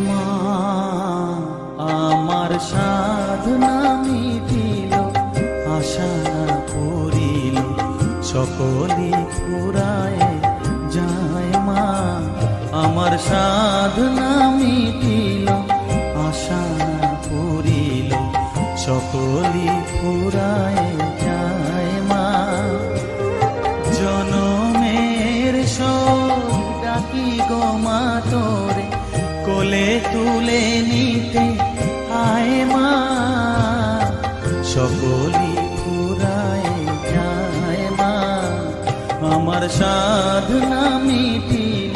মা আমার সাধনা মিটিল, আশা পূরিল, সকলি ফুরায় যায় মা। আমার সাধনা মিটিল, আশা পূরিল, সকলি ফুরায় যায় মা। জনমের শোক ডাকি গো মা তোরে, কোলে তুলে নিতে আয় মা। সকলি ফুরায় যায় মা। আমার সাধনা মিটিল,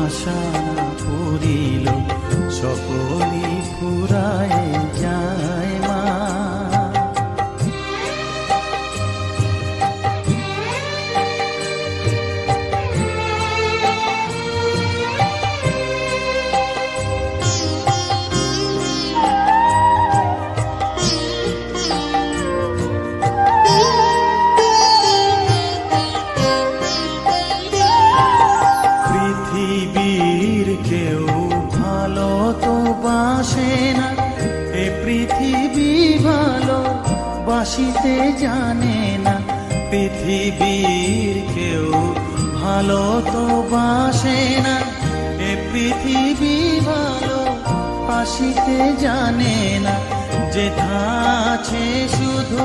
আশা পূরিল, সকলি ফুরায় যায় মা। পৃথিবীর কেউ ভালো তো বাসে না, এ পৃথিবী ভালো বাসিতে জানে না। পৃথিবীর কেউ ভালো তো বাসে না, এ পৃথিবী ভালো বাসিতে জানে না। যেথা আছে শুধু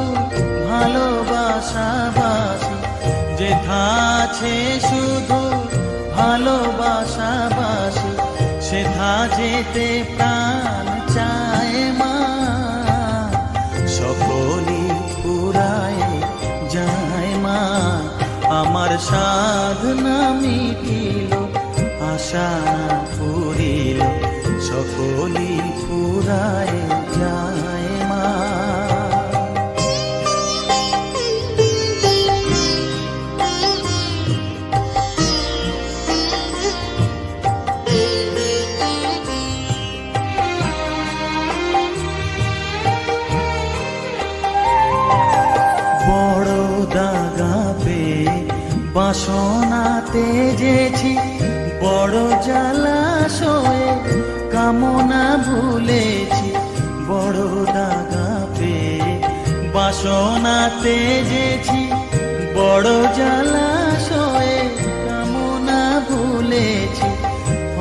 ভালোবাসাবাসি, যেথা আছে শুধু ভালোবাসাবাসি, সেথা যেতে প্রাণ চায় মা। সকলি ফুরায় যায় মা। আমার সাধনা মিটিল, আশা পূরিল, সকলি ফুরায় যায় মা। বড় দাগা পেয়ে বাসনা তেজেছি, বড় জলাশয়ে কামনা ভুলেছি। বড় দাগা পেয়ে বাসনা তেজেছি, বড় জলাশয়ে কামনা ভুলেছি।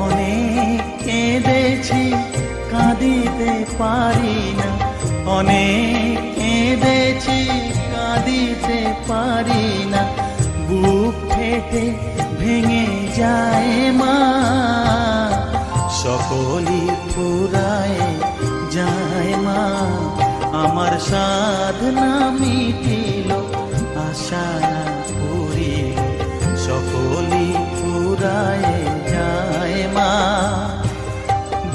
অনেক কেঁদেছি কাঁদিতে পারি না, অনেক কেঁদেছি কাঁদিতে পারি না। বুক ফেটে ভেঙে যায় মা। সকলি ফুরায় যায় মা। আমার সাধনা মিটিল, আশা পূরিল, সকলি ফুরায় যায় মা।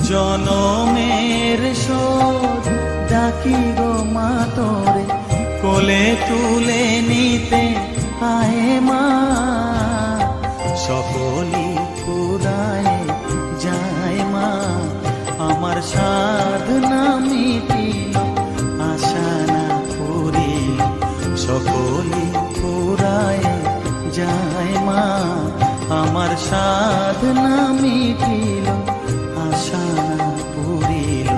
জনমের শোধ ডাকি গো মা তোরে, কোলে তুলে নিতে আয় মা। সকলি ফুরায় যায় মা। আমার সাধনা মিটিল, আশা না পূরিল, সকলি ফুরায় যায় মা। আমার সাধনা মিটিল, আশা না পূরিল,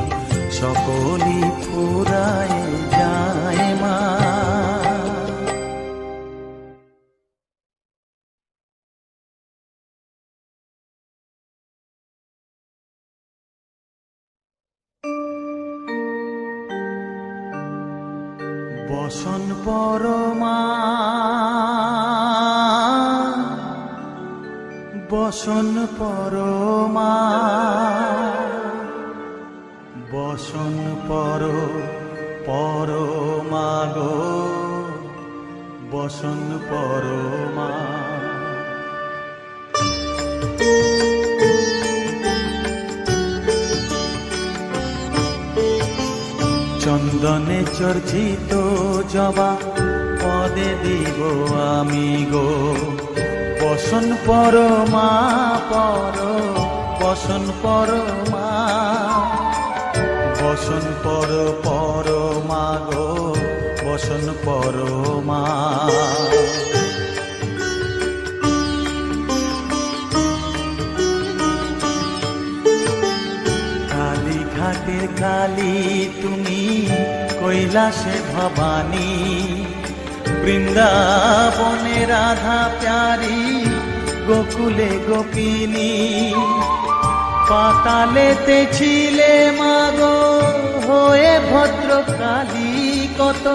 সকলি ফুরায় যায় মা। বসন পরমা, বসন পরমা, বসন পরমা গো, বসন পরমা। চন্দনে চর্চিত জবা পদে দিব আমি গো, বসন পরমা বসন পরমা, বসন পরমা গো, বসন পরমা। ঘাটের কালী তুমি কৈলাসে ভবানী, বৃন্দাবনে রাধা প্যারি, গোকুলে গোপিনী। পাতালেতে ছিলে মাগো হয়ে ভদ্রকালী, কত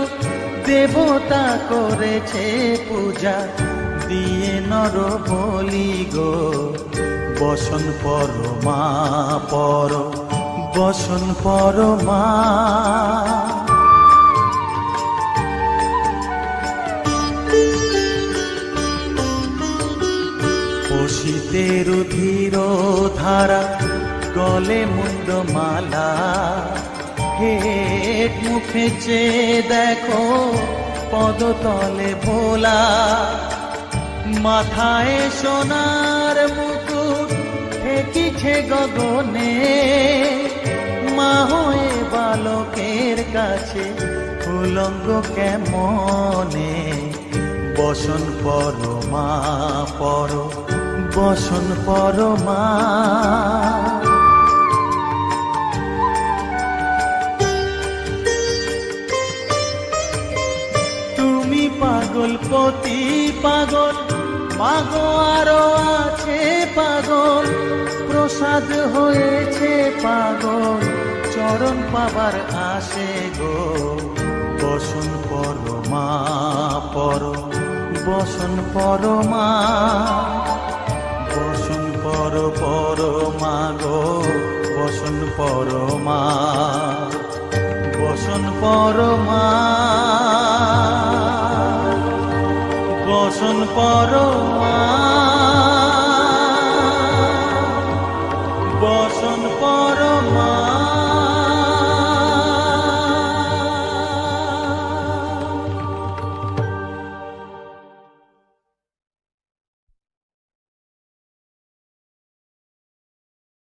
দেবতা করেছে পূজা দিয়ে নর বলি গো। বসন পরমা পর, বসন পরমা। পশিতে রুধির ধারা, গলে মুন্ড মালা, হেট মুখে চেয়ে দেখো পদতলে ভোলা। মাথায় সোনার মুকুট ঠেকিছে গগনে, মা হয়ে বালকের কাছে উলঙ্গ কেমনে। বসন পরমা পর, বসন পরমা। তুমি পাগল পতি পাগল, মাগো আরো আছে পাগল, প্রসাদ হয়েছে পাগল, চরণ পাবার আসে গো। বসন পরমা পর, বসন পরমা। বসন পর পরমা গো, বসন পরমা, বসন পরমা, বসন পরমা।